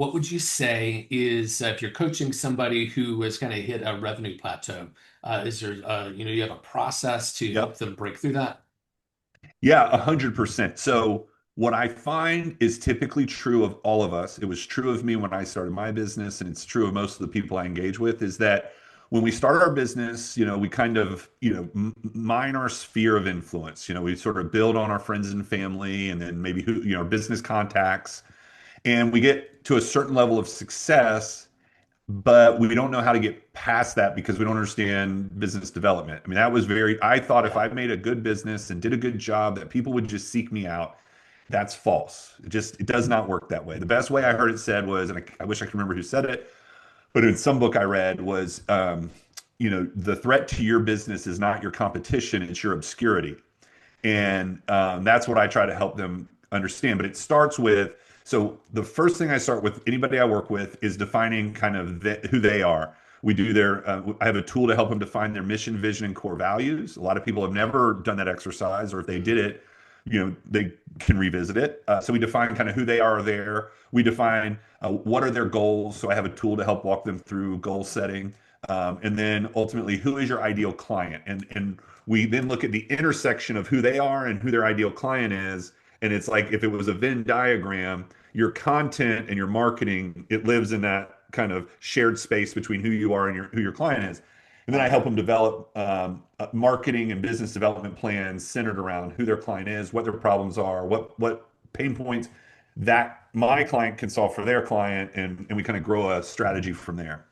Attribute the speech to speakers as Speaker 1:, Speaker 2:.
Speaker 1: what would you say is if you're coaching somebody who has kind of hit a revenue plateau, is there, you have a process to help
Speaker 2: Yep.
Speaker 1: them break through that?
Speaker 2: Yeah, 100%. So what I find is typically true of all of us. It was true of me when I started my business, and it's true of most of the people I engage with, is that when we start our business, we kind of, mine our sphere of influence. We sort of build on our friends and family and then maybe business contacts. And we get to a certain level of success, but we don't know how to get past that because we don't understand business development. I mean, I thought if
Speaker 1: Yeah.
Speaker 2: I made a good business and did a good job, that people would just seek me out. That's false. It does not work that way. The best way I heard it said was, and I wish I could remember who said it, but in some book I read was, the threat to your business is not your competition, it's your obscurity. And that's what I try to help them understand. But it starts with, so the first thing I start with anybody I work with is defining kind of who they are. I have a tool to help them define their mission, vision, and core values. A lot of people have never done that exercise, or if they did it, they can revisit it. So we define kind of who they are there. We define what are their goals. So I have a tool to help walk them through goal setting. And then ultimately, who is your ideal client? And we then look at the intersection of who they are and who their ideal client is. And it's like if it was a Venn diagram, your content and your marketing, it lives in that kind of shared space between who you are and who your client is. And then I help them develop marketing and business development plans centered around who their client is, what their problems are, what pain points that my client can solve for their client, and we kind of grow a strategy from there.